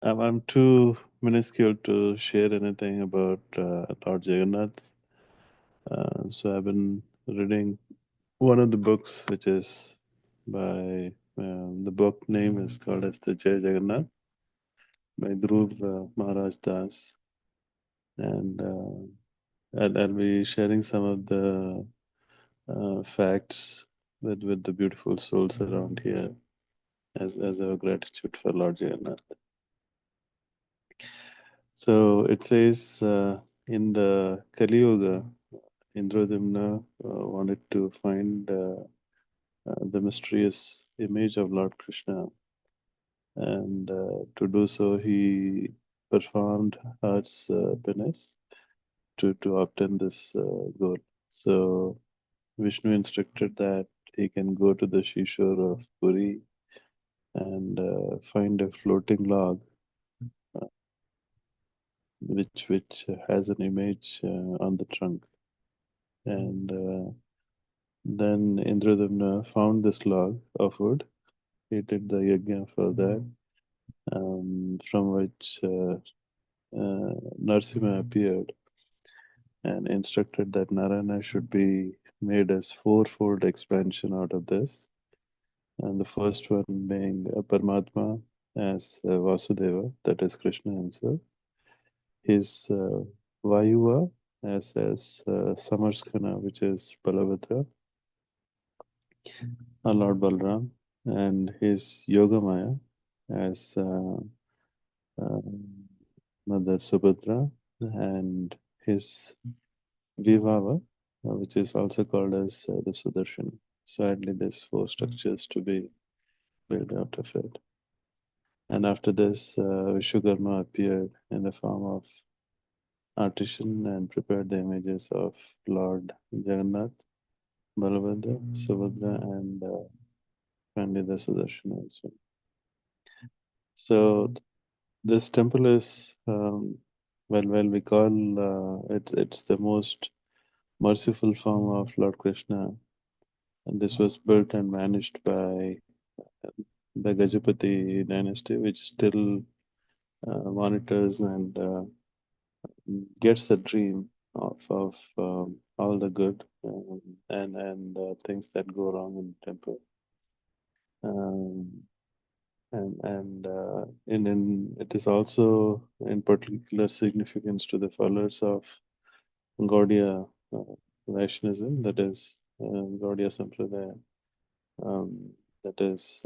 I'm too minuscule to share anything about Lord Jagannath. So I've been reading one of the books, which is by the book name is called as the Jai Jagannath by Dhruv Maharaj Das, and I'll be sharing some of the facts with the beautiful souls around here as our gratitude for Lord Jagannath. So it says in the Kali Yuga, Indradimna wanted to find the mysterious image of Lord Krishna, and to do so, he performed heart's penance to obtain this goal. So Vishnu instructed that he can go to the seashore of Puri and find a floating log, uh, which has an image on the trunk, and then Indradumna found this log of wood. He did the yajna for that, from which Narsimha appeared and instructed that Narayana should be made as fourfold expansion out of this. And the first one being Paramatma as Vasudeva, that is Krishna himself, his Vayuva as Samarskana, which is Balabhadra, Lord Balram, and his Yogamaya as uh, Mother Subhadra, and his Vivava, which is also called as the Sudarshan. So, ideally, there's four structures to be built out of it. And after this, Vishwakarma appeared in the form of artisan and prepared the images of Lord Jagannath, Balabhadra, Subhadra, and finally the Sudarshan as well. So this temple is, well, we call it's the most merciful form of Lord Krishna, and this was built and managed by the Gajapati dynasty, which still monitors and gets the dream of all the good and things that go wrong in the temple. Um, and it is also in particular significance to the followers of Gaudiya Vaishnavism, that is Gaudiya Sampradaya. That is,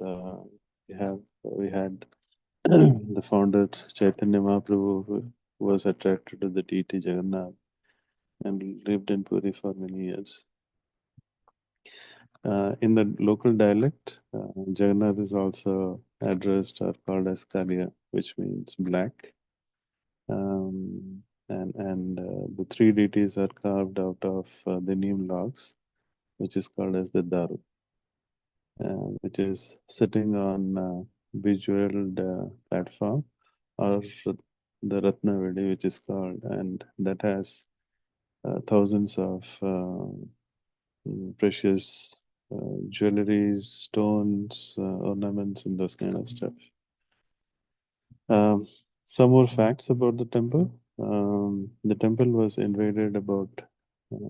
we had the founder Chaitanya Mahaprabhu, who was attracted to the deity Jagannath and lived in Puri for many years. In the local dialect, Jagannath is also addressed or called as Karya, which means black. And the three deities are carved out of the neem logs, which is called as the Daru, which is sitting on bejeweled platform, or the Ratnavedi, which is called, and that has thousands of precious jewelries, stones, ornaments, and those kind of stuff. Um, some more facts about the temple. The temple was invaded about uh,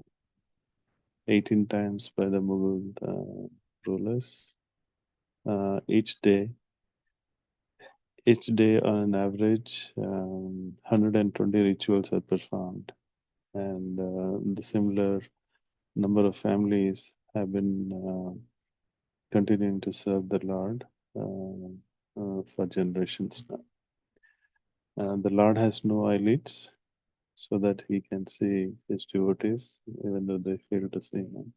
18 times by the Mughal rulers. Uh, each day, each day on average, 120 rituals are performed, and the similar number of families have been continuing to serve the Lord for generations now. The Lord has no eyelids, so that he can see his devotees, even though they fail to see him.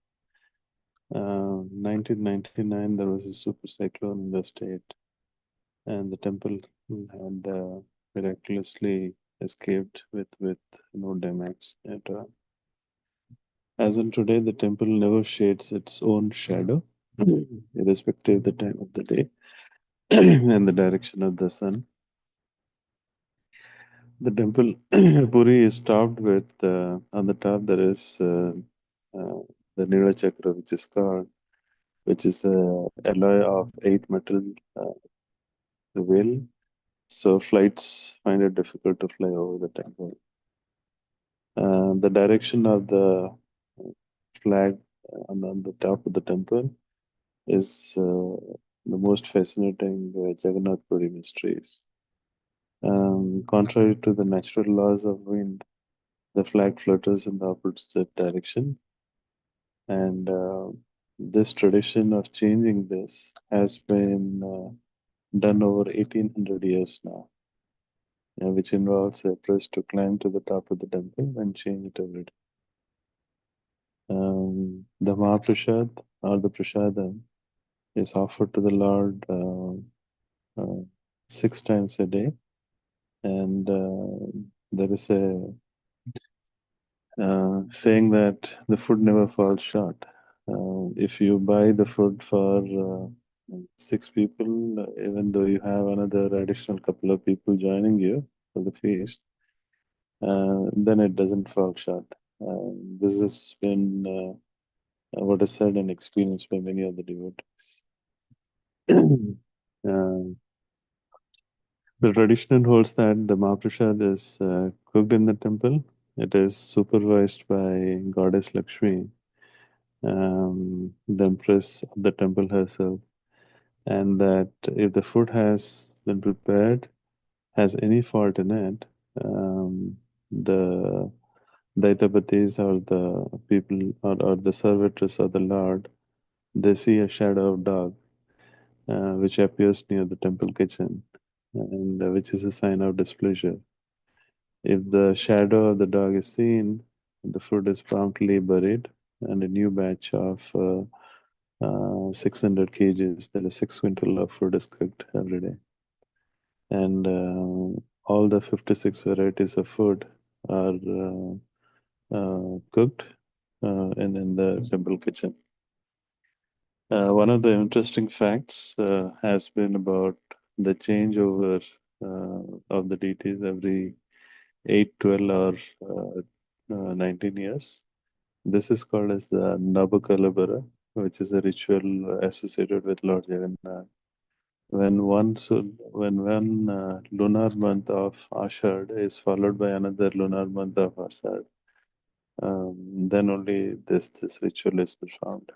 1999, there was a super cyclone in the state, and the temple had miraculously escaped with no damage at all. As in today, the temple never shades its own shadow, irrespective of the time of the day and the direction of the sun. The temple Puri is topped with, on the top, there is uh, the Nila Chakra, which is a alloy of eight metal will, So flights find it difficult to fly over the temple. The direction of the flag on the top of the temple is the most fascinating Jagannath Puri mysteries. Contrary to the natural laws of wind, the flag flutters in the opposite direction, and this tradition of changing this has been done over 1800 years now, which involves a priest to climb to the top of the temple and change it every day. The Mahaprasad or the Prasadam is offered to the Lord uh, 6 times a day, and there is a saying that the food never falls short. If you buy the food for 6 people, even though you have another additional couple of people joining you for the feast, then it doesn't fall short. This has been what is said and experienced by many of the devotees. uh, the tradition holds that the Mahaprasad is cooked in the temple. It is supervised by Goddess Lakshmi, the empress of the temple herself, and that if the food has been prepared, has any fault in it, the Daitapatis or the people or the servitors of the Lord, they see a shadow of dog which appears near the temple kitchen, and which is a sign of displeasure. If the shadow of the dog is seen, the food is promptly buried, and a new batch of 600 kgs, that is 6 quintal of food is cooked every day. And all the 56 varieties of food are cooked in the temple kitchen. One of the interesting facts has been about the changeover of the deities every 8, 12, or 19 years. This is called as the Navakalabara, which is a ritual associated with Lord Jagannath. When one lunar month of Ashad is followed by another lunar month of Ashad, then only this ritual is performed.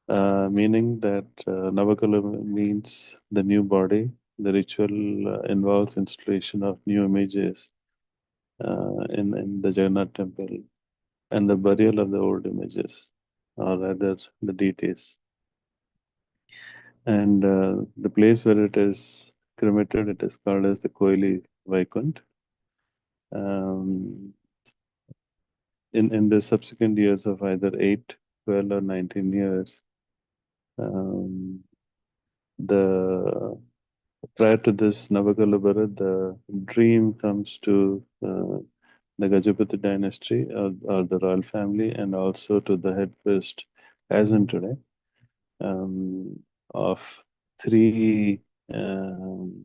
Meaning that Navakala means the new body. The ritual involves installation of new images in the Jagannath temple and the burial of the old images, or rather the deities. And the place where it is cremated, it is called as the Koili Vaikunt. Um, in the subsequent years of either 8, 12, or 19 years, um, the prior to this Navakalabara, the dream comes to the Gajapati dynasty or the royal family, and also to the head priest, as in today, um, of three um,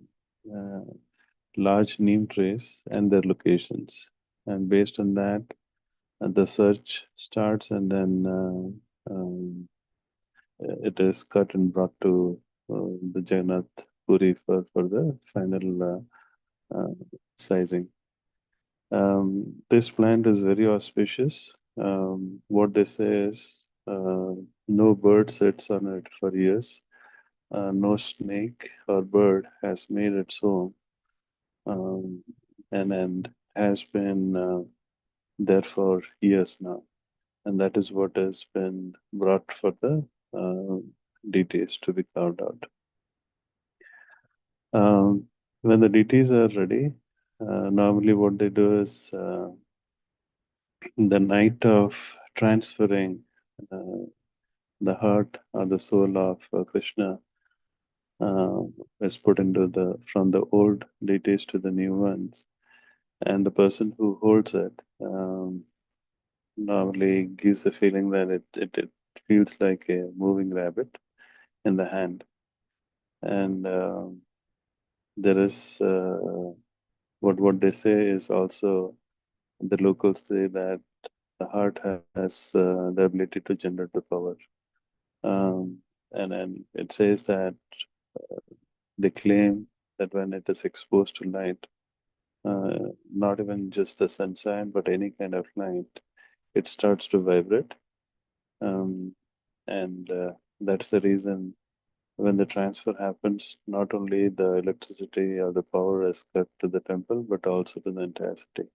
uh, large neem trees and their locations. And based on that, the search starts, and then it is cut and brought to the Jagannath Puri for the final uh, sizing. This plant is very auspicious. What they say is no bird sits on it for years. No snake or bird has made its home, um, and has been there for years now. And that is what has been brought for the uh, deities to be carved out. When the deities are ready, normally what they do is the night of transferring uh, the heart or the soul of Krishna uh, is put into the from the old deities to the new ones, and the person who holds it normally gives the feeling that it feels like a moving rabbit in the hand, and there is what they say is also the locals say that the heart has the ability to generate the power. Um, and it says that they claim that when it is exposed to light, not even just the sunshine, but any kind of light, it starts to vibrate. Um, and that's the reason when the transfer happens, not only the electricity or the power is cut to the temple, but also to the entire city.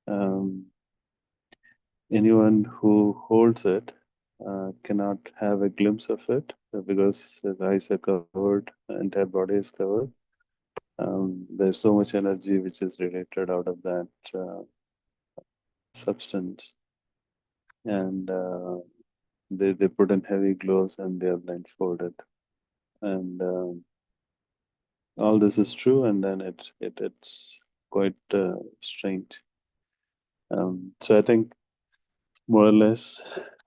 Um, Anyone who holds it cannot have a glimpse of it because his eyes are covered, the entire body is covered. There's so much energy which is related out of that substance, and they put in heavy gloves and they are blindfolded, and all this is true, and then it's quite strange. So I think more or less,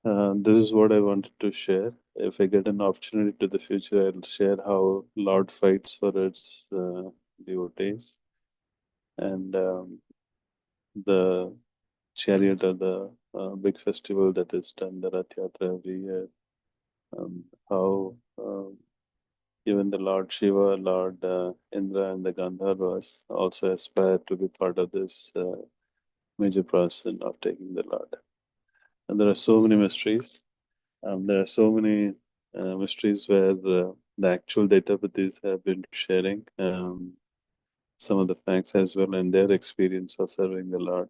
this is what I wanted to share. If I get an opportunity to the future, I'll share how Lord fights for its devotees, and the chariot or the big festival that is done, the Rath Yatra every year. How even the Lord Shiva, Lord Indra, and the Gandharvas also aspire to be part of this major process of taking the Lord. And there are so many mysteries. There are so many mysteries where the actual datapathis have been sharing some of the facts as well and their experience of serving the Lord.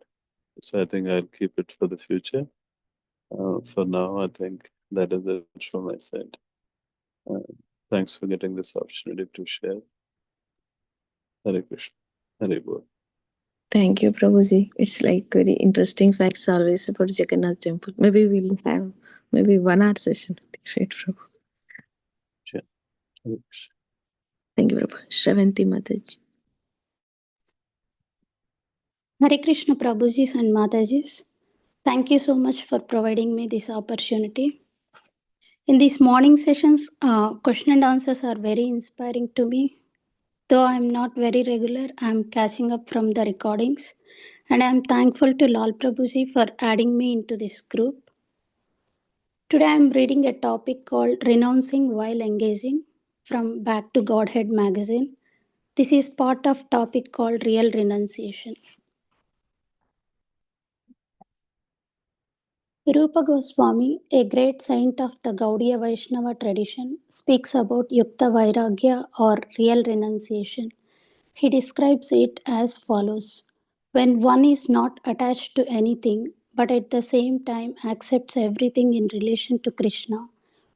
So I think I'll keep it for the future. For now, I think that is it from my side. Uh, Thanks for getting this opportunity to share. Hare Krishna. Hare Bol. Thank you, Prabhuji. It's like very interesting facts always about Jagannath temple. Maybe we'll have maybe 1 hour session. Right, Prabhu. Sure. Hare Krishna. Thank you, Prabhu. Shravanti Mataji. Hare Krishna Prabhujis and Matajis. Thank you so much for providing me this opportunity. In these morning sessions, question and answers are very inspiring to me. Though I am not very regular, I am catching up from the recordings, and I am thankful to Lal Prabhuji for adding me into this group. Today I am reading a topic called Renouncing While Engaging from Back to Godhead magazine. This is part of topic called Real Renunciation. Rupa Goswami, a great saint of the Gaudiya Vaishnava tradition, speaks about Yukta Vairagya or real renunciation. He describes it as follows: when one is not attached to anything but at the same time accepts everything in relation to Krishna,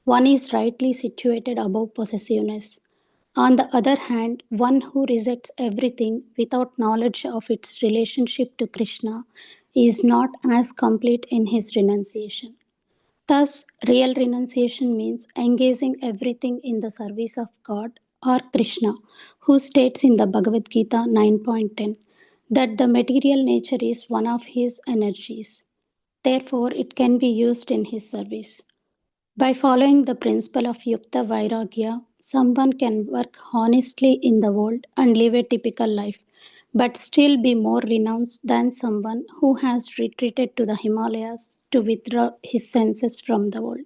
one is rightly situated above possessiveness. On the other hand, one who rejects everything without knowledge of its relationship to Krishna is not as complete in his renunciation. Thus, real renunciation means engaging everything in the service of God or Krishna, who states in the Bhagavad Gita 9.10 that the material nature is one of his energies. Therefore, it can be used in his service. By following the principle of Yukta Vairagya, someone can work honestly in the world and live a typical life, but still be more renounced than someone who has retreated to the Himalayas to withdraw his senses from the world.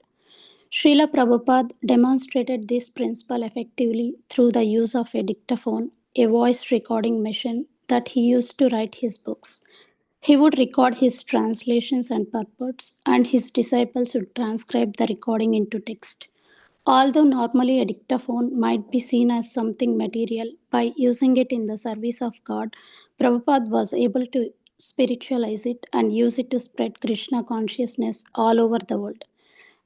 Srila Prabhupada demonstrated this principle effectively through the use of a dictaphone, a voice recording machine that he used to write his books. He would record his translations and purports, and his disciples would transcribe the recording into text. Although normally a dictaphone might be seen as something material, by using it in the service of God, Prabhupada was able to spiritualize it and use it to spread Krishna consciousness all over the world.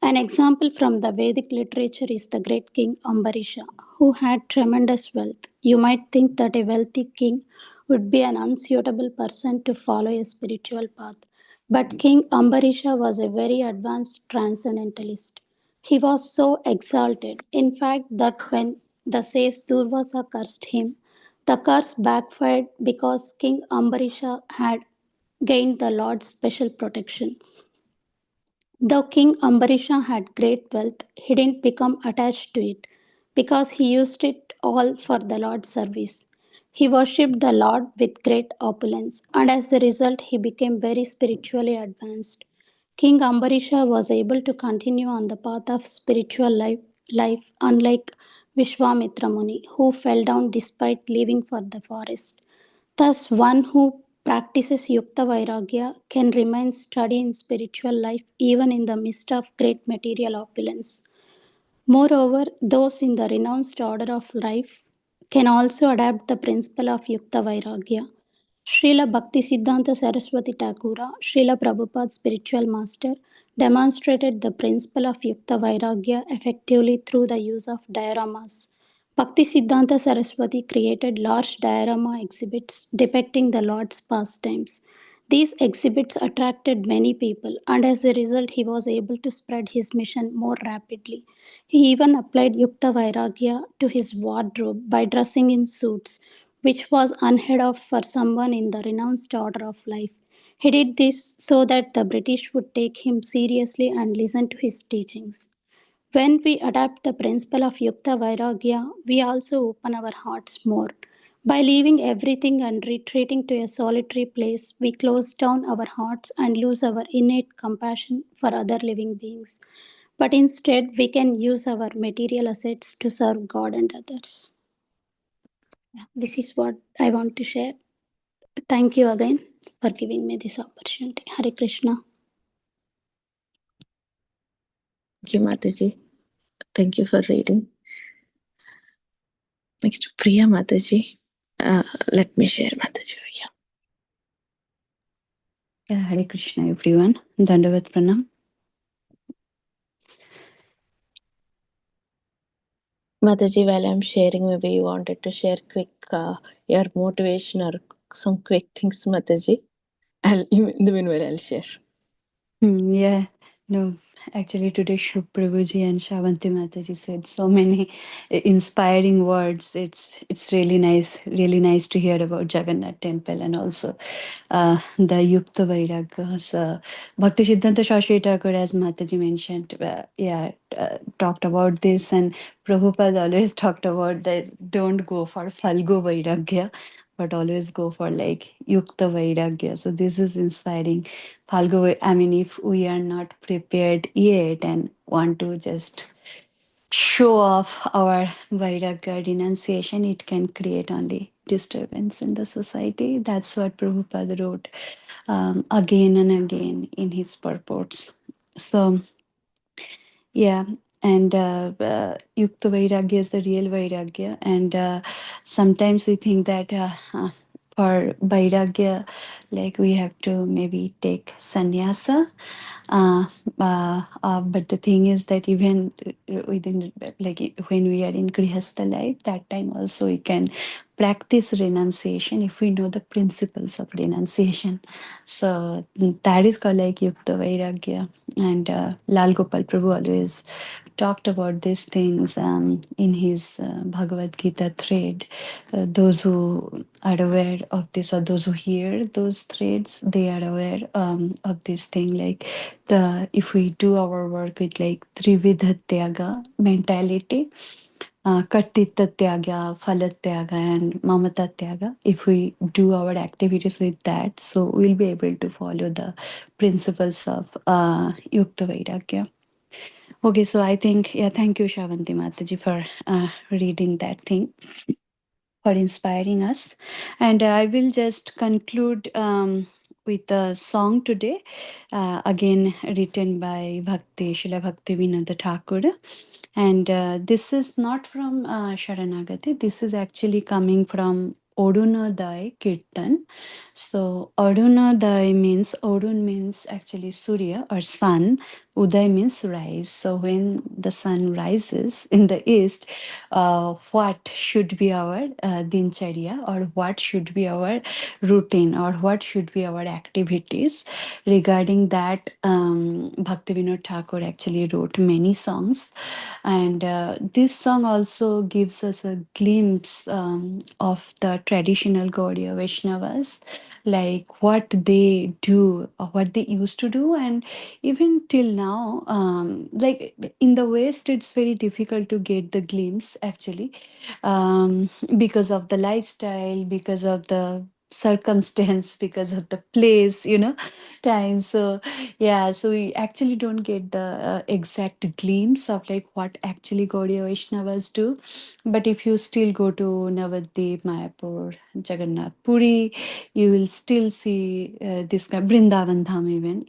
An example from the Vedic literature is the great king Ambarisha, who had tremendous wealth. You might think that a wealthy king would be an unsuitable person to follow a spiritual path. But King Ambarisha was a very advanced transcendentalist. He was so exalted, in fact, that when the sage Durvasa cursed him, the curse backfired because King Ambarisha had gained the Lord's special protection. Though King Ambarisha had great wealth, he didn't become attached to it because he used it all for the Lord's service. He worshipped the Lord with great opulence, and as a result, he became very spiritually advanced. King Ambarisha was able to continue on the path of spiritual life unlike Vishwamitra Muni, who fell down despite leaving for the forest. Thus, one who practices Yukta Vairagya can remain steady in spiritual life even in the midst of great material opulence. Moreover, those in the renounced order of life can also adapt the principle of Yukta Vairagya. Srila Bhaktisiddhanta Saraswati Thakura, Srila Prabhupada's spiritual master, demonstrated the principle of Yukta Vairagya effectively through the use of dioramas. Bhaktisiddhanta Saraswati created large diorama exhibits depicting the Lord's pastimes. These exhibits attracted many people, and as a result, he was able to spread his mission more rapidly. He even applied Yukta Vairagya to his wardrobe by dressing in suits, which was unheard of for someone in the renounced order of life. He did this so that the British would take him seriously and listen to his teachings. When we adapt the principle of Yukta Vairagya, we also open our hearts more. By leaving everything and retreating to a solitary place, we close down our hearts and lose our innate compassion for other living beings. But instead, we can use our material assets to serve God and others. Yeah, this is what I want to share. Thank you again for giving me this opportunity. Hare Krishna. Thank you, Mataji. Thank you for reading. Next, Priya Mataji. Let me share Mataji. Yeah. Yeah, Hare Krishna, everyone. Dandavat Pranam. Mataji, while I'm sharing, maybe you wanted to share quick your motivation or some quick things, Mataji. In the meanwhile, I'll share. Yeah, no, actually today Shub Prabhuji and Shavanti Mataji said so many inspiring words. It's really nice to hear about Jagannath temple and also the Yukta Vairagya. So, Bhakti Siddhanta Shastri Thakur, as Mataji mentioned, talked about this, and Prabhupada always talked about this. Don't go for phalgu Vairagya, but always go for like Yukta Vairagya. So this is inspiring. Phalgu, I mean, if we are not prepared yet and want to just show off our Vairagya renunciation, it can create only disturbance in the society. That's what Prabhupada wrote again and again in his purports. So, yeah, and Yukta Vairagya is the real Vairagya. And sometimes we think that for Vairagya, like we have to maybe take sannyasa. Uh, but the thing is that even within, like when we are in Grihastha life, that time also we can practice renunciation if we know the principles of renunciation. So that is called like Yukta Vairagya. And Lal Gopal Prabhu always talked about these things in his Bhagavad Gita thread. Those who are aware of this or those who hear those threads, they are aware of this thing. Like if we do our work with like Trividha Tyaga mentality, Kartita Tyaga, Phalatyaga, and Mamata Tyaga. If we do our activities with that, so we'll be able to follow the principles of Yukta Vairagya. Okay, so I think, yeah, thank you, Shavanti Mataji, for reading that thing, for inspiring us. And I will just conclude with a song today, again written by Srila Bhakti Vinod Thakur. And this is not from Sharanagati, this is actually coming from Arunodaya Kirtan. So Arunodaya means, Arun means actually Surya or sun, Uday means rise. So when the sun rises in the east, what should be our dincharya, or what should be our routine, or what should be our activities? Regarding that, Bhakti Vinod Thakur actually wrote many songs. And this song also gives us a glimpse of the traditional Gaudiya Vaishnavas, like what they do, or what they used to do. And even till now, like in the West, it's very difficult to get the glimpse actually, because of the lifestyle, because of the circumstance, because of the place, time. So yeah, so we actually don't get the exact glimpse of like what actually Gaudiya Vaishnavas do. But if you still go to Navadvip, Mayapur, Jagannath, Puri, you will still see this kind Vrindavan Dham, even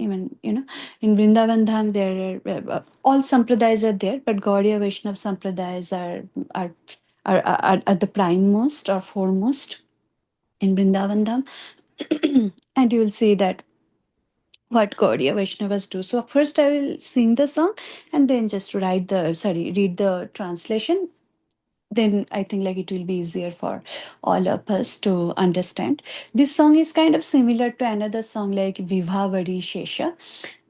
in Vrindavan Dham there are all sampradayas are there, but Gaudiya Vaishnava sampradayas are are the primemost or foremost in Vrindavan Dham. And you will see that what Gaudiya Vaishnavas do. So first I will sing the song and then just read the translation. Then I think like it will be easier for all of us to understand. This song is kind of similar to another song like Vivavari Shesha,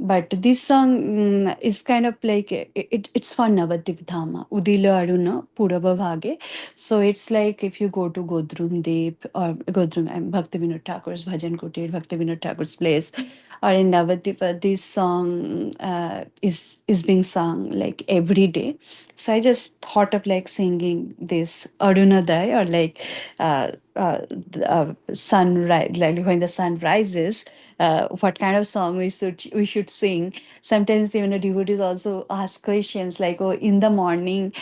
but this song is kind of like it's for Navadvip Dhama, Udilo Aruna Puraba Bhage. So it's like if you go to Godrum Deep or Godrum Bhakti Vinod Thakur's Bhajan Kutir, Bhakti Vinod Thakur's place, or in Navadvip, this song is being sung like every day. So I just thought of like singing this Arunodai, or like sunrise, like when the sun rises. What kind of song we should sing? Sometimes even the devotees also ask questions like, "Oh, in the morning,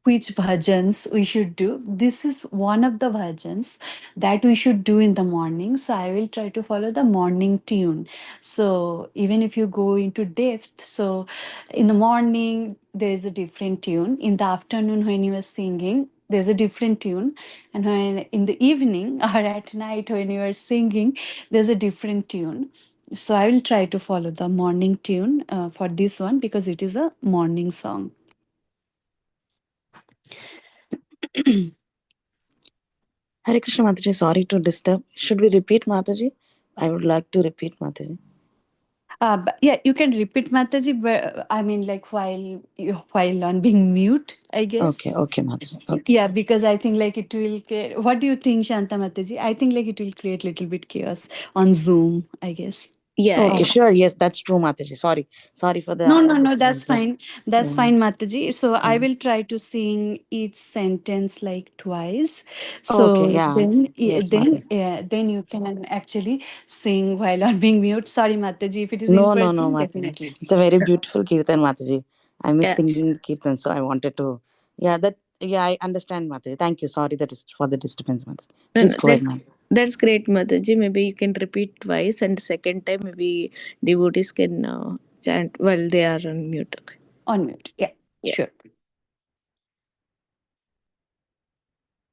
which bhajans we should do?" This is one of the bhajans that we should do in the morning. So I will try to follow the morning tune. So even if you go into depth, so in the morning there is a different tune. In the afternoon when you are singing, there's a different tune. And when in the evening or at night when you are singing, there's a different tune. So I will try to follow the morning tune for this one because it is a morning song. Hare Krishna Mataji, sorry to disturb. Should we repeat Mataji? I would like to repeat Mataji. But yeah, you can repeat Mataji, but I mean, like while on being mute, I guess. Okay, Mataji. Okay. Yeah, because I think like it will create. What do you think, Shanta Mataji? I think like it will create little bit chaos on Zoom, I guess. Yeah, Or sure. Yes, that's true, Mataji. Sorry for the no, that's disturbance. fine. That's Yeah. fine, Mataji. So I Yeah. will try to sing each sentence like twice. Okay, So yeah. Yes, Mataji. then you can actually sing while on being mute. Sorry, Mataji, if it is in No, person, Mataji. definitely. It's a very beautiful kirtan, Mataji. I miss Yeah. singing the kirtan, so I wanted to. Yeah, I understand, Mataji. Thank you. Sorry for the disturbance, Mataji. No, Please no, go ahead, Mataji. that's great, Mataji. Maybe you can repeat twice, and second time maybe devotees can chant while they are on mute. Okay. On mute. Yeah, Yeah. sure.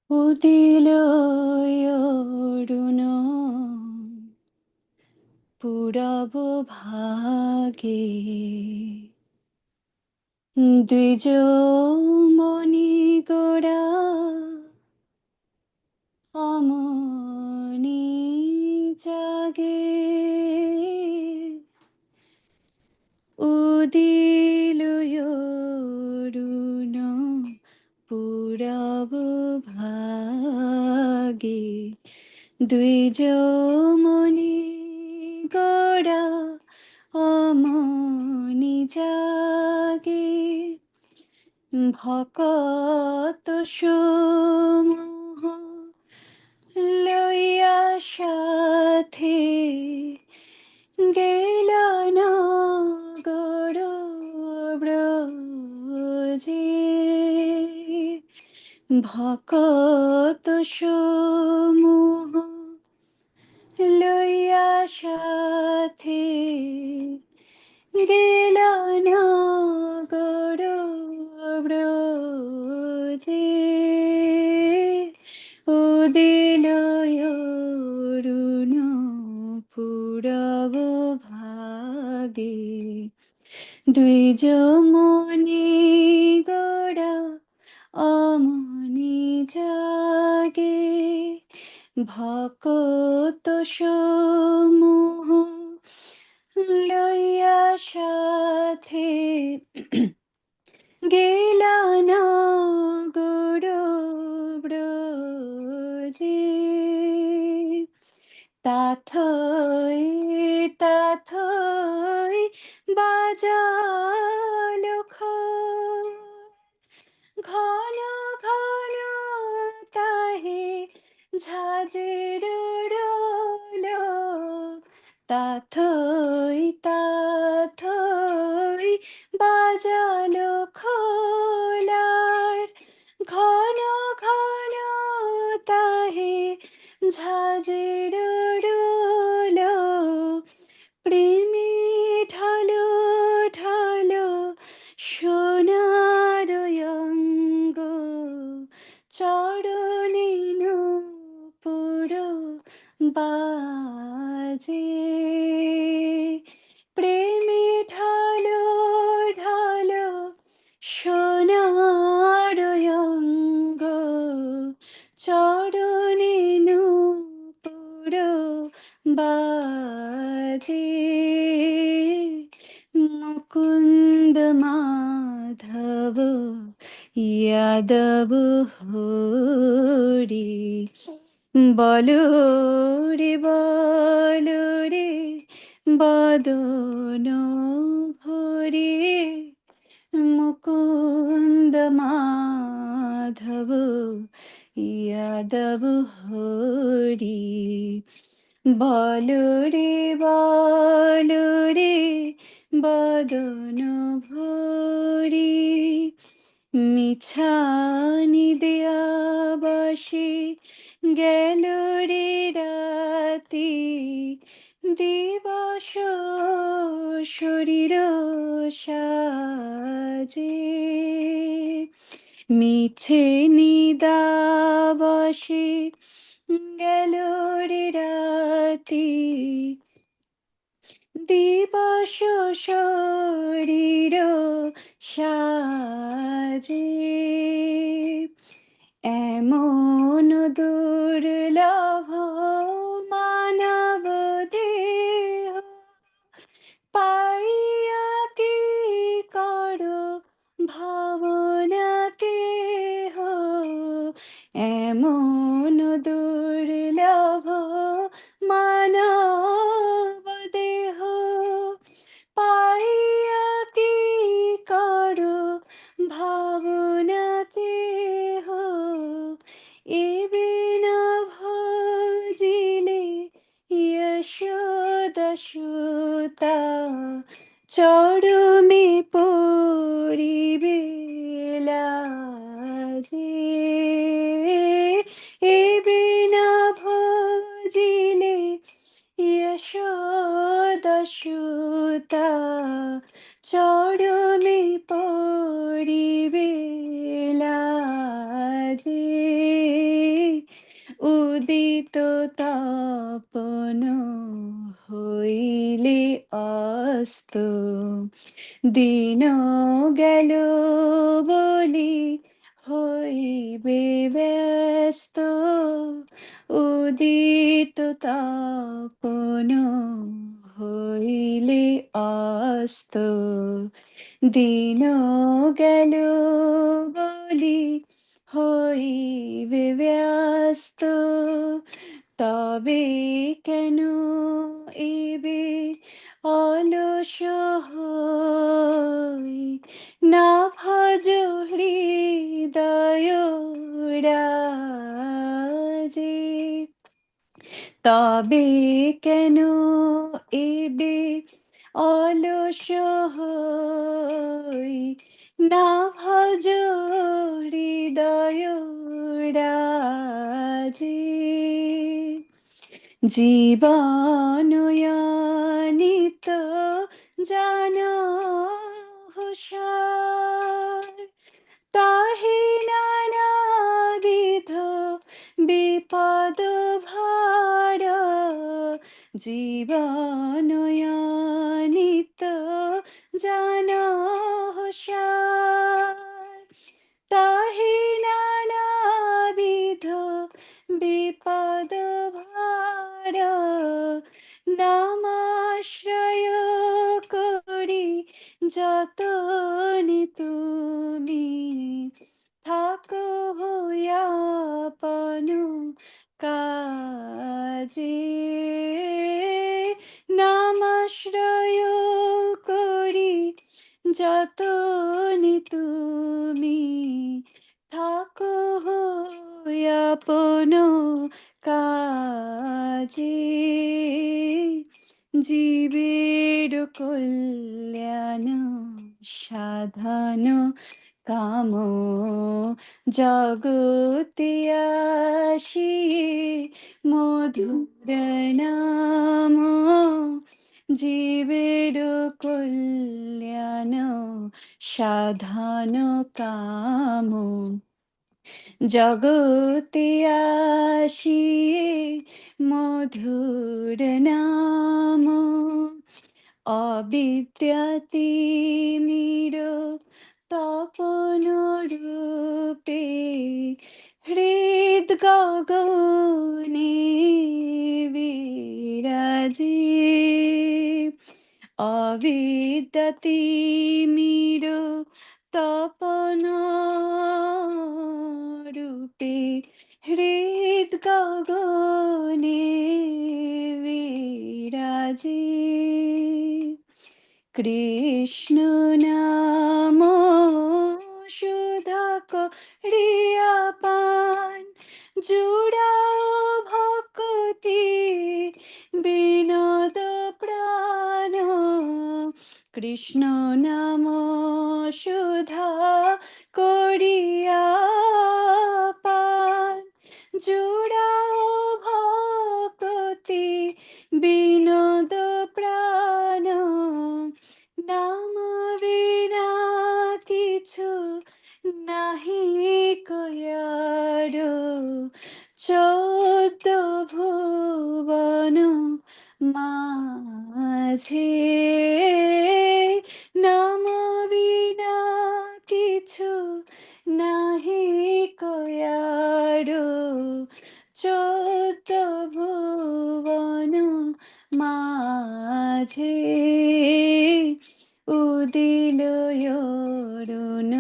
Udilo Aruna Puraba Bhage Dvijo Moni Goda Amani Jage Udilo Aruna Puraba Bhage Dvijomoni Goda Amani Jage Bhakat সমূহ লইয়া সাথে গেলা নগর ব্রজে ভকত সমূহ লইয়া সাথে গেলা নগর ব্রজে উদিলয় অরুণ পুরব ভাগে দ্বিজমণি গড়া অমনি জাগে ভকত সমূহ লইয়া সাথে গেলা নগর ব্রজে তাথই তাথই বাজালো ঘন ঘন তাহে ঝাঁঝের তাথই তাথই বাজালো খোলার, ঘন ঘন তাহে ঝাঁঝের ডোলো, প্রেমে ঢালো ঢালো সোনার অঙ্গ, চরণে নূপুর বাজে, প্রেমে ঢালো ঢালো সোনার অঙ্গ, চরণে নূপুর বাজে, মুকুন্দ মাধব यादव হরি, বলো রে বলো রে বদন ভরে, মুকুন্দ মাধব यादव হরি, বলো রে বদন ভরি, মিছানি দেয়া বসে গেল রে রাতি, দিবস শরীর সাজে, মিছে নিদাবসে গেল রে রাতি, দিবস শরীর সাজে, এমন দুর্লভ মানব দেহ, পাইয়া কি করো ভাবনা কেহ, এমন দুর্লভ মানব দেহ, পাইয়া কি করো ভাবনা কেহ, এবে না ভজিলে যশোদা সুতা, চরমে পড়িবে লাজে, এবে না ভজিলে যশোদা সুতা, চরমে পড়িবে লাজে, উদিত তপন হইলে অস্ত, দিন গেল বলি হইবে ব্যস্ত, উদিত তপন হইলে অস্ত, দিন গেল বলি হইবে ব্যস্ত, তবে কেন এবে অলস হই, না ভজ হৃদয় রাজে, তবে কেন এবে অলস হই, না ভজ হৃদয় রাজে, জীবনয়ানিত জান হুঁশার, তাহে নানাবিধ বিপদ ভার, জীবনয়ানিত জান হুঁশার, তাহে নানাবিধ বিপদ ভার, নামাশ্রয় করি যতনে তুমি, থাকো আপন কাজে, নামাশ্রয় করি যতনে তুমি, থাকো আপন কাজে, জীবের কল্যাণ সাধন কাম জগতে আসি মধুর নাম জীবের কল্যাণ সাধন কাম জগতে আসিয়ে মধুর নাম অবিদ্যাতি নির তপন রূপে হৃদ গগনে বিরাজে অবিদ্যাতি মির তপন রূপে হৃদ গগনে বিরাজে কৃষ্ণ নাম সুধা করিয়া পান জুড়াও ভক্তি বিনোদ প্রাণ কৃষ্ণ নাম সুধা করিয়া পান জুড়াও ভক্তি বিনোদ প্রাণ নাম বিনা কিছু নাহি কয়ার চৌদ্দ ভুবন মাঝে নাম বিনা কিছু নাহি কয়ার চৌদ্দ ভুবন মাঝে উদিল অরুণ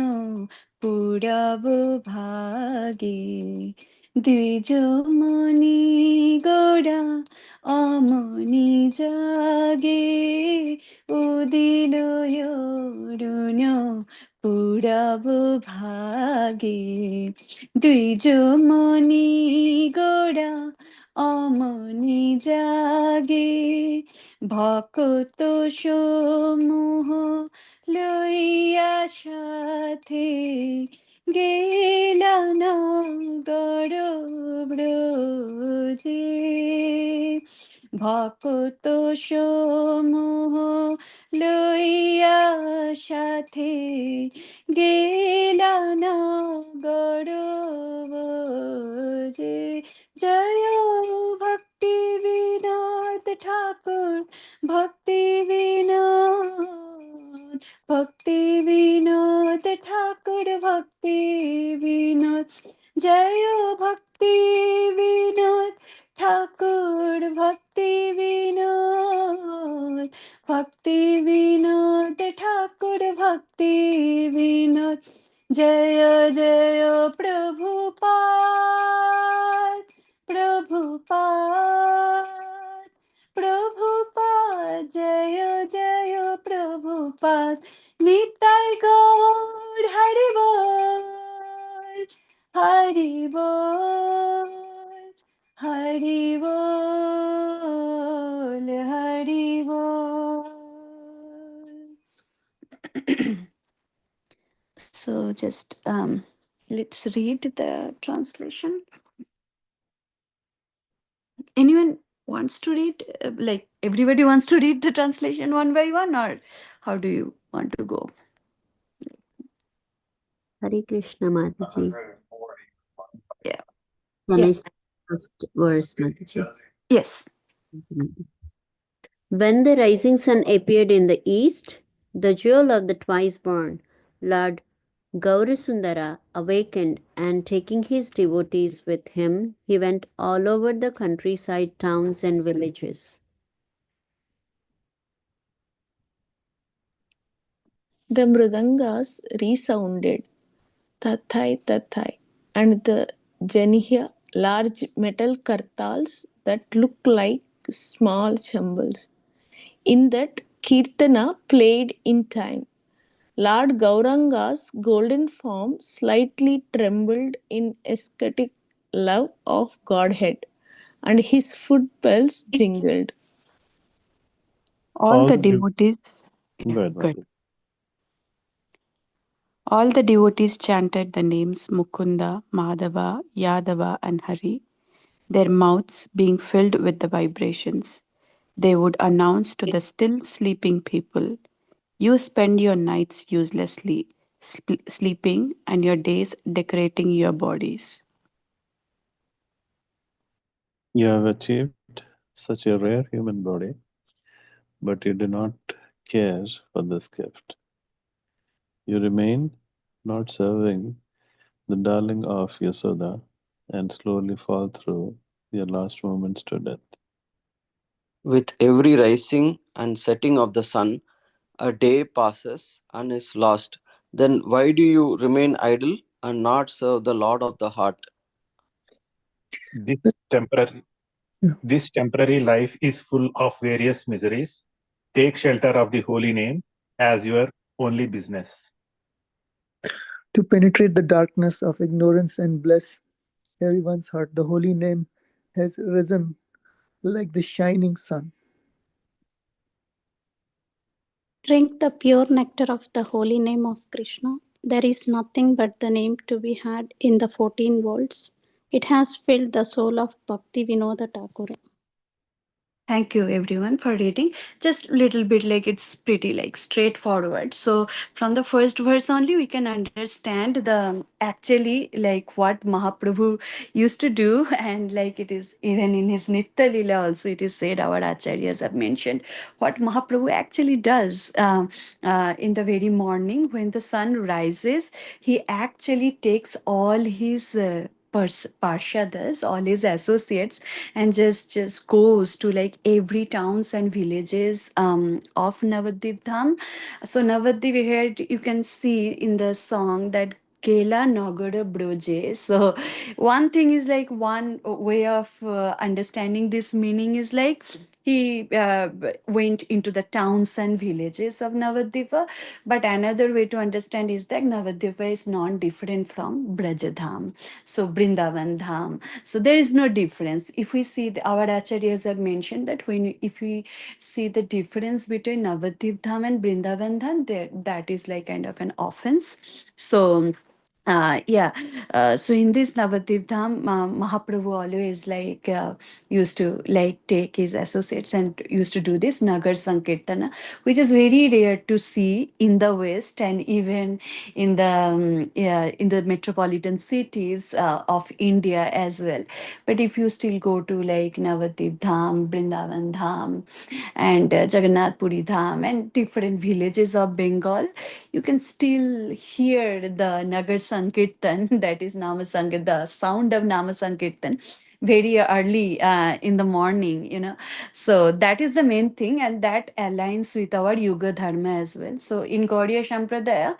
পুরব ভাগে দ্বিজমণি গোড়া অমনি জাগে উদিল অরুণ পুরব ভাগে দ্বিজমণি গোড়া অমনি জাগে ভক্ত সমূহ লইয়া সাথে গেলা নগর ব্রজে ভক্ত সমূহ লইয়া সাথে গেলা নগর ব্রজে জয় ভক্তি বিনোদ ঠাকুর ভক্তি বিনোদ ভক্তি বিনোদ ঠাকুর ভক্তি বিনোদ জয় ভক্তি বিনোদ ঠাকুর ভক্তি বিনোদ ভক্তি বিনোদ ঠাকুর ভক্তি বিনোদ জয় জয় প্রভুপাদ প্রভুপাদ প্রভুপাদ জয় জয় প্রভুপাদ নিতাই গৌর হরি বল হরি বল হরি বল হরি বল. So just let's read the translation. Anyone wants to read? Like everybody wants to read the translation one by one, or how do you want to go? Hare Krishna, Mataji. Yeah. Can I Yeah. start first verse, Mataji? Yes. When the rising sun appeared in the east, the jewel of the twice born, Lord Gaurasundara awakened, and taking his devotees with him, he went all over the countryside, towns and villages. The mridangas resounded, tathai tathai, and the janihya, large metal kartals that looked like small cymbals. In that Kirtana played in time. Lord Gauranga's golden form slightly trembled in ecstatic love of Godhead, and his foot bells jingled. All All the the devotees, yeah, good, good. Mataji. All the devotees chanted the names Mukunda, Madhava, Yadava, and Hari, their mouths being filled with the vibrations. They would announce to the still sleeping people, "You spend your nights uselessly, sleeping, and your days decorating your bodies." You have achieved such a rare human body, but you do not care for this gift. You remain not serving the darling of Yasoda and slowly fall through your last moments to death. With every rising and setting of the sun, a day passes and is lost. Then why do you remain idle and not serve the Lord of the heart? This temporary, this temporary life is full of various miseries. Take shelter of the holy name as your only business. To penetrate the darkness of ignorance and bless everyone's heart, the holy name has risen like the shining sun. Drink the pure nectar of the holy name of Krishna. There is nothing but the name to be had in the 14 worlds. It has filled the soul of Bhakti Vinoda Thakura. Thank you everyone for reading. Just little bit like it's pretty like straightforward. So from the first verse only we can understand the actually like what Mahaprabhu used to do, and like it is even in his Nitya Lila also it is said, our acharyas have mentioned what Mahaprabhu actually does in the very morning when the sun rises. He actually takes all his parshadas, all his associates, and just goes to like every towns and villages of Navadvip Dham. So Navadvip here you can see in the song that Kela Nagara Broje. So one thing is like one way of understanding this meaning is like he went into the towns and villages of Navadvipa. But another way to understand is that Navadvipa is not different from Brajadham, so Brindavan Dham. So there is no difference. If we see our acharyas have mentioned that if we see the difference between Navadvip Dham and Brindavan Dham, there that is like kind of an offense. So yeah, so in this Navadvip Dham, Mahaprabhu always like used to like take his associates and used to do this Nagar Sankirtana, which is very rare to see in the West and even in the metropolitan cities of India as well. But if you still go to like Navadvip Dham, Brindavan Dham, and Jagannath Puri Dham, and different villages of Bengal, you can still hear the Nagar Sankirtan, that is Nama Sankirtan, the sound of Nama Sankirtan very early in the morning, you know. So that is the main thing, and that aligns with our Yuga Dharma as well. So in Gaudiya Sampradaya,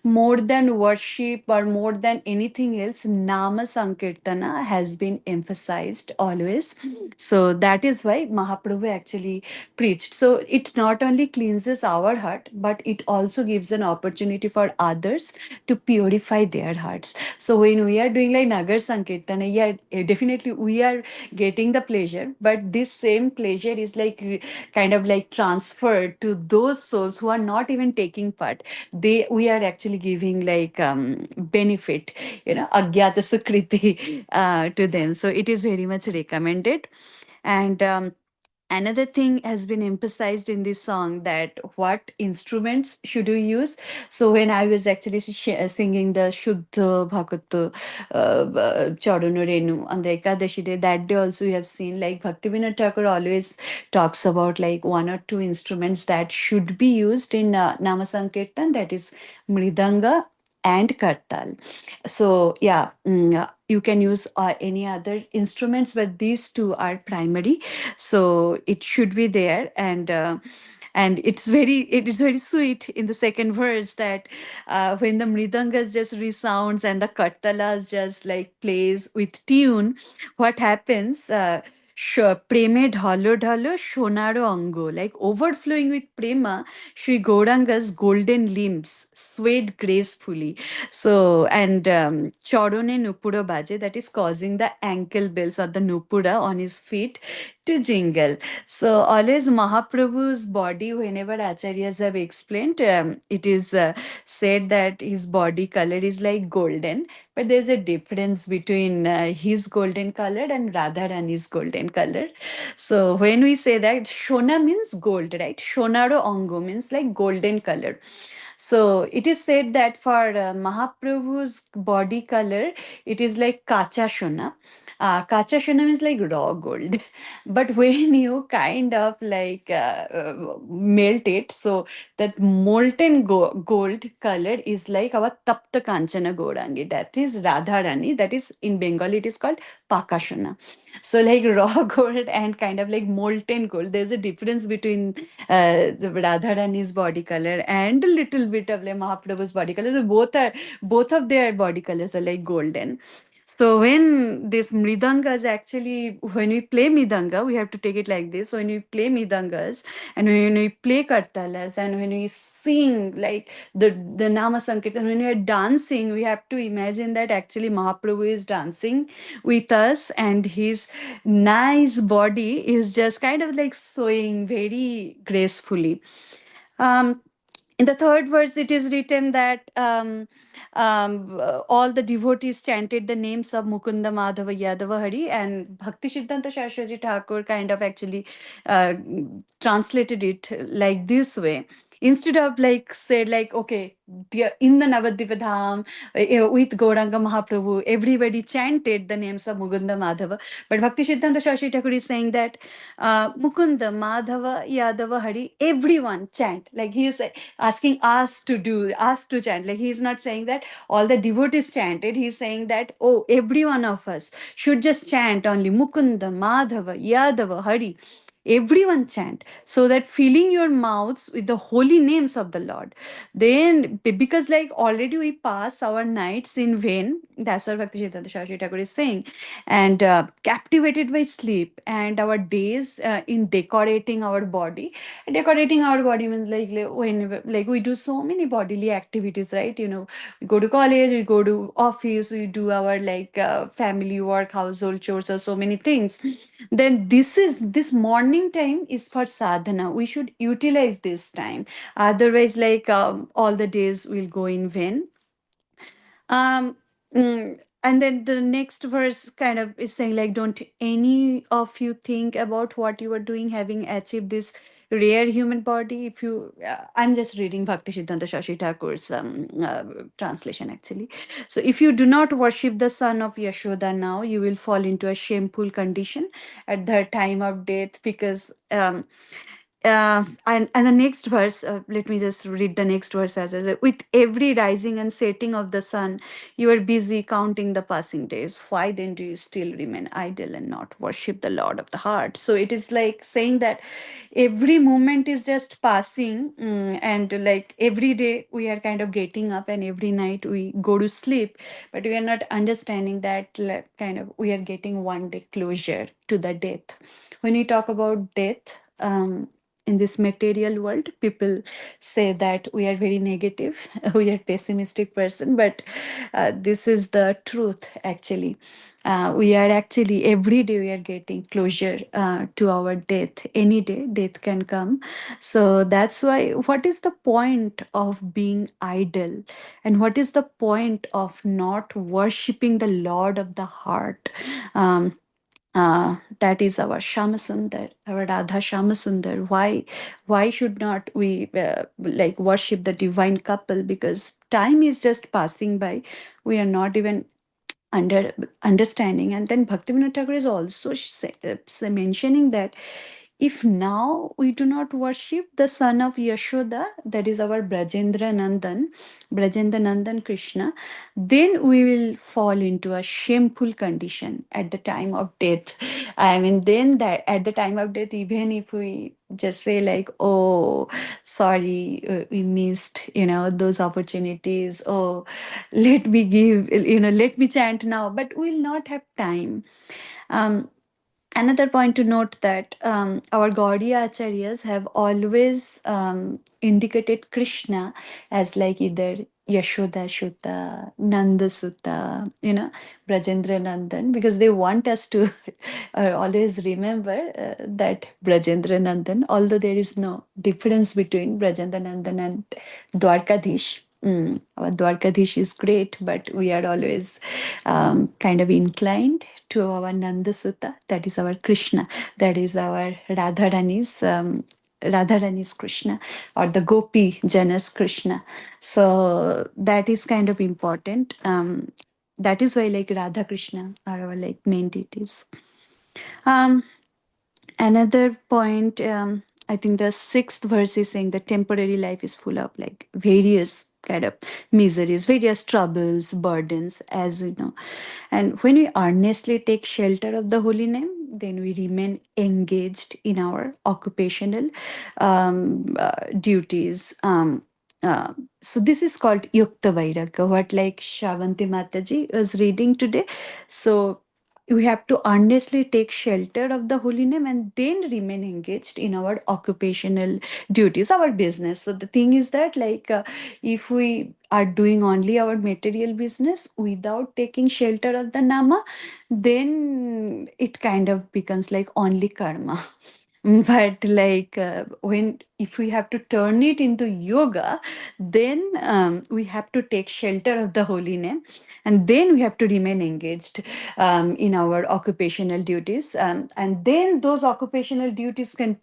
more than worship or more than anything else, Nama Sankirtana has been emphasized always. So that is why Mahaprabhu actually preached. So it not only cleanses our heart, but it also gives an opportunity for others to purify their hearts. So when we are doing like Nagar Sankirtana, yeah, definitely we are getting the pleasure, but this same pleasure is like kind of like transferred to those souls who are not even taking part. We are actually giving like benefit, you know, agyata sukriti to them. So it is very much recommended. And another thing has been emphasized in this song, that what instruments should you use. So when I was actually singing the Shuddha Bhakata Charanu Renu on the Ekadashi day, that day also you have seen like Bhaktivinoda Thakur always talks about like one or two instruments that should be used in Nama Sankirtan, that is Mridanga and Kartal. So yeah, you can use any other instruments, but these two are primary. So it should be there. And it is very sweet in the second verse that when the mridangas just resounds and the kartalas just like plays with tune, what happens, প্রেমে ঢলো ঢলো সোনারো অঙ্গ, like overflowing with prema, Sri Gauranga's golden limbs swayed gracefully. So, and Chorone Nupura Baje, that is causing the ankle bells or the Nupura on his feet to jingle. So always Mahaprabhu's body, whenever acharyas have explained, it is said that his body color is like golden, but there's a difference between his golden color and Radharani's golden color. So when we say that Shona means gold, right? Shonaro Ango means like golden color. So it is said that for Mahaprabhu's body color, it is like Kacha Shona. Kacha Shona means like raw gold. But when you kind of like melt it, so that molten gold color is like our Tapta Kanchana Gaurangi. That is Radharani. That is in Bengali, it is called Pakashana. So like raw gold and kind of like molten gold. There's a difference between the Radharani's body color and a little bit of like Mahaprabhu's body color. So both of their body colors are like golden. So when this mridangas actually, when we play mridanga, we have to take it like this. So when we play mridangas and when we play kartalas and when we sing like the Nama Sankirtan, when we are dancing, we have to imagine that actually Mahaprabhu is dancing with us and his nice body is just kind of like swaying very gracefully. Um, in the third verse, it is written that all the devotees chanted the names of Mukunda, Madhava, Yadava, Hari, and Bhakti Siddhanta Saraswati Thakur kind of actually uh, translated it like this way. Instead of like say like, okay, in the Navadvipa Dham, with Gauranga Mahaprabhu, everybody chanted the names of Mukunda, Madhava. But Bhakti Siddhanta Saraswati Thakur is saying that Mukunda, Madhava, Yadava, Hari, everyone chant. Like he is asking us to chant. Like he's not saying that all the devotees chanted. He's saying that, oh, every one of us should just chant only Mukunda, Madhava, Yadava, Hari. Everyone chant so that filling your mouths with the holy names of the Lord. Then, because like already we pass our nights in vain, that's what Bhakti Siddhanta Saraswati Thakur is saying, and captivated by sleep, and our days in decorating our body. Decorating our body means like when like we do so many bodily activities, right? You know, we go to college, we go to office, we do our like family work, household chores, or so many things. Then this morning time is for sadhana. We should utilize this time. Otherwise, like all the days will go in vain. Um, and then the next verse kind of is saying like, don't any of you think about what you are doing, having achieved this rare human body? If you, I'm just reading Bhakti Siddhanta Shashi Thakur's translation actually. So if you do not worship the son of Yashoda now, you will fall into a shameful condition at the time of death, because and the next verse, let me just read the next verse as well. With every rising and setting of the sun, you are busy counting the passing days. Why then do you still remain idle and not worship the Lord of the heart? So it is like saying that every moment is just passing, and like every day we are kind of getting up and every night we go to sleep, but we are not understanding that like, kind of we are getting one day closure to the death. When we talk about death, in this material world, people say that we are very negative, we are pessimistic person, but this is the truth actually. We are actually every day we are getting closure to our death. Any day death can come. So that's why, what is the point of being idle, and what is the point of not worshipping the Lord of the heart? That is our Shamasundar, our Radha Shamasundar. Why should not we like worship the divine couple? Because time is just passing by. We are not even understanding. And then Bhaktivinoda Thakur is also mentioning that if now we do not worship the son of Yashoda, that is our Brajendra Nandan Krishna, then we will fall into a shameful condition at the time of death. I mean, then that at the time of death, even if we just say like, oh, sorry, we missed, those opportunities. Oh, let me chant now, but we'll not have time. Another point to note that our Gaudiya Acharyas have always indicated Krishna as like either Yashoda Shuta, Nanda Sutta, Brajendra Nandan, because they want us to always remember that Brajendra Nandan, although there is no difference between Brajendra Nandan and Dwarkadish. Our Dwarkadish is great, but we are always kind of inclined to our Nanda Sutta, that is our Krishna, that is our Radharani's Krishna, or the Gopi Jana's Krishna. So that is kind of important. That is why like Radha Krishna are our like main deities. Another point, I think the 6th verse is saying that temporary life is full of like various kind of miseries, various troubles, burdens, as we know. And when we earnestly take shelter of the holy name, then we remain engaged in our occupational duties. So this is called Yukta Vairagya, what like Shavanti Mataji was reading today. So we have to earnestly take shelter of the holy name and then remain engaged in our occupational duties, our business. So the thing is that like if we are doing only our material business without taking shelter of the nama, then it kind of becomes like only karma. But like when if we have to turn it into yoga, then we have to take shelter of the holy name, and then we have to remain engaged in our occupational duties, and then those occupational duties can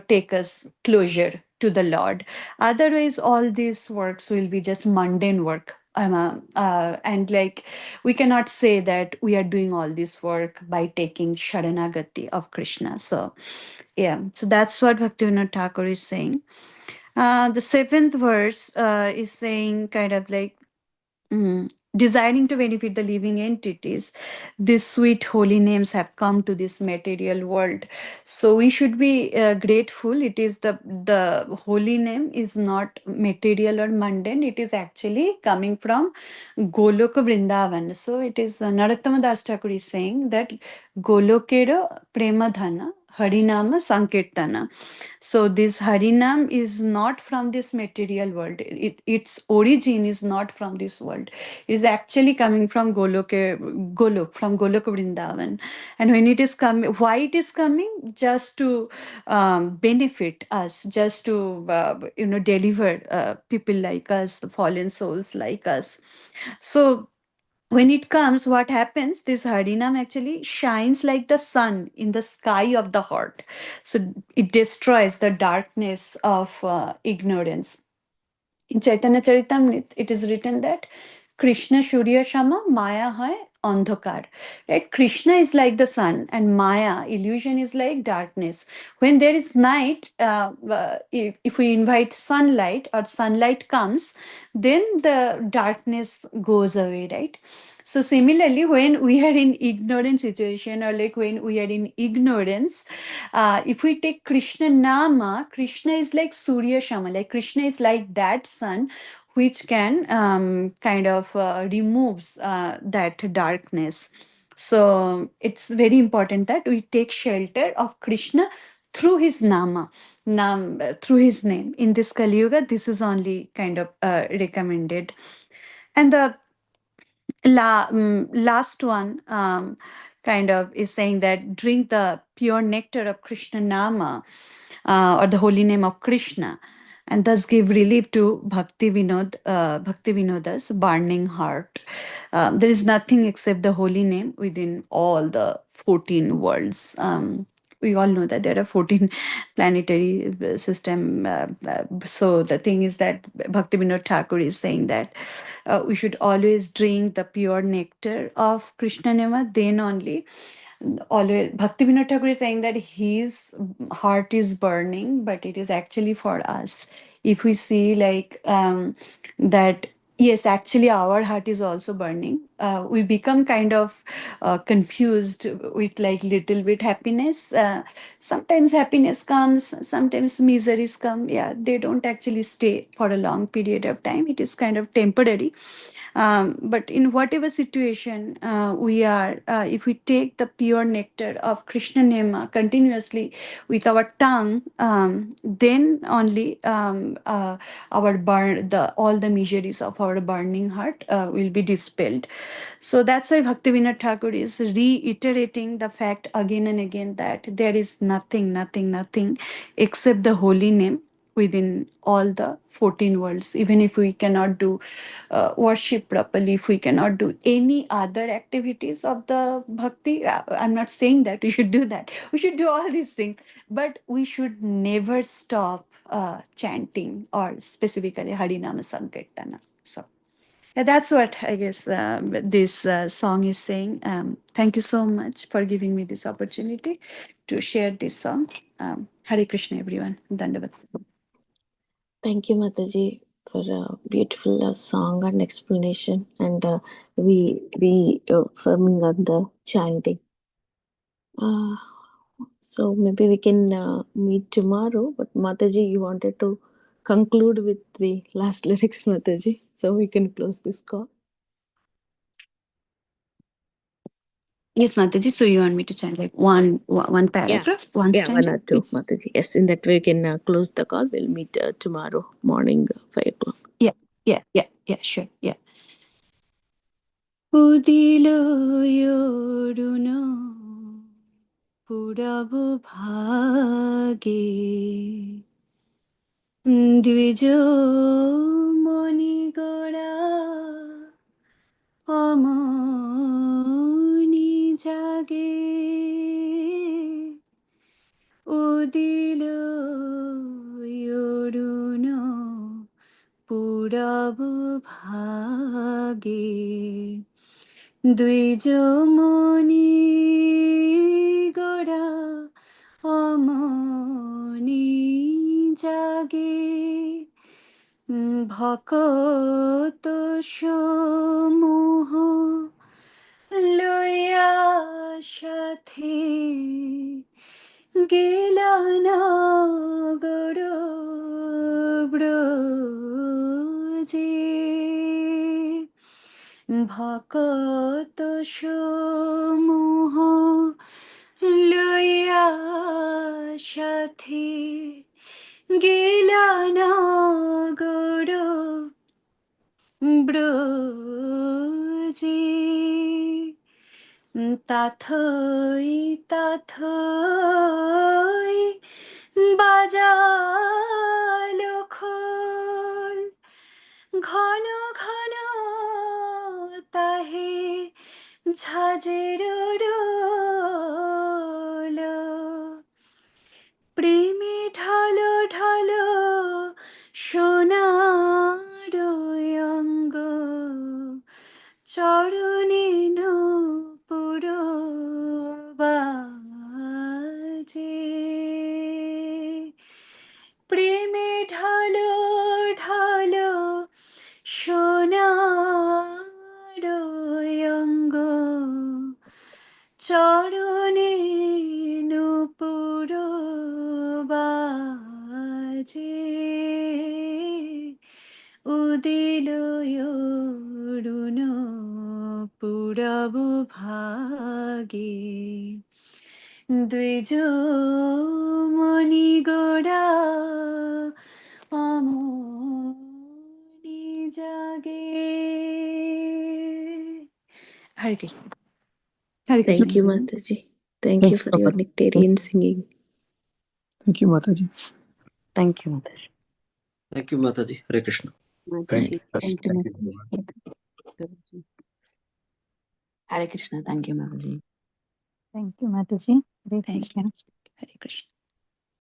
take us closer to the Lord. Otherwise all these works will be just mundane work. And like we cannot say that we are doing all this work by taking sharanagati of Krishna. So yeah, so that's what Bhaktivinoda Thakur is saying. The 7th verse is saying kind of like desiring to benefit the living entities, these sweet holy names have come to this material world. So we should be grateful. It is the holy name is not material or mundane. It is actually coming from Goloka Vrindavan. So it is Narottama Das Thakur is saying that Golokera Premadhana Harinama Sankirtana. So this Harinam is not from this material world. Its origin is not from this world. It is actually coming from Golok, from Golok Vrindavan. And when it is coming, why it is coming? Just to benefit us, just to deliver people like us, the fallen souls like us. So when it comes, what happens? This Harinam actually shines like the sun in the sky of the heart. So it destroys the darkness of ignorance. In Chaitanya Charitamrita, it is written that Krishna Shurya Shama Maya hai Andhakar. Right? Krishna is like the sun, and Maya, illusion, is like darkness. When there is night, if we invite sunlight or sunlight comes, then the darkness goes away, right? So similarly, when we are in ignorant situation, or like when we are in ignorance, if we take Krishna Nama, Krishna is like Surya Shama, like Krishna is like that sun which can kind of removes that darkness. So it's very important that we take shelter of Krishna through his nama, through his name. In this Kali Yuga, this is only kind of recommended. And the last one kind of is saying that drink the pure nectar of Krishna Nama, or the holy name of Krishna, and thus give relief to Bhakti Vinoda's burning heart. There is nothing except the holy name within all the 14 worlds. We all know that there are 14 planetary system. So the thing is that Bhakti Vinod Thakur is saying that we should always drink the pure nectar of Krishna Nema, then only. Always, Bhakti Vinod Thakur is saying that his heart is burning, but it is actually for us. If we see like that, yes, actually our heart is also burning. We become kind of confused with like little bit happiness. Sometimes happiness comes, sometimes miseries come. Yeah, they don't actually stay for a long period of time. It is kind of temporary. But in whatever situation we are, if we take the pure nectar of Krishna Nema continuously with our tongue, then only all the miseries of our burning heart will be dispelled. So that's why Bhaktivinoda Thakur is reiterating the fact again and again that there is nothing except the holy name within all the 14 worlds. Even if we cannot do worship properly, if we cannot do any other activities of the bhakti, I'm not saying that we should do that. We should do all these things, but we should never stop chanting or specifically Harinama Sankirtana. So yeah, that's what I guess this song is saying. Thank you so much for giving me this opportunity to share this song. Hare Krishna, everyone. Dandavat. Thank you, Mataji, for a beautiful song and explanation, and reaffirming on the chanting. So maybe we can meet tomorrow. But Mataji, you wanted to conclude with the last lyrics, Mataji, so we can close this call. Yes, Mataji. So you want me to chant like one paragraph, one Yeah, stanza? one or two, Mataji. Yes, in that way we can close the call. We'll meet tomorrow morning, 5 o'clock. Yeah, sure, yeah. Udilo Aruna Puraba Bhage Dvijo Monigora Amani Jage Udilo Aruna Puraba Bhage Dvijomoni Gora Amani Jage Bhakato Samuh Loya Sathe Gilana Goro Broje ভকত সমূহ লইয়া সাথে গেলানা গর ব্রজে তাথই বাজালো খোল ঘন ঘন তাহে ঝাঁঝের role প্রেমে ঢালো ঢালো সোনার অঙ্গ চরণে নূপুর বাজে প্রেমে ঢালো ঢালো সোনার অঙ্গ চরণে নূপুর বাজে উদিলো অরুণ পূরব ভাগে দ্বিজমণি গোড়া অমনি জাগে Hare Krishna. Hare Krishna. Thank you, Mataji. Thank you for your nectarian singing. Thank you, Mataji. Thank you, Mataji. Thank you, Mataji. Hare Krishna. Thank you. Thank you, Thank you, Mataji. everyone. Hare Krishna. Thank you, Mataji. Thank you, Mataji. Hare Thank Krishna. you. Hare Krishna.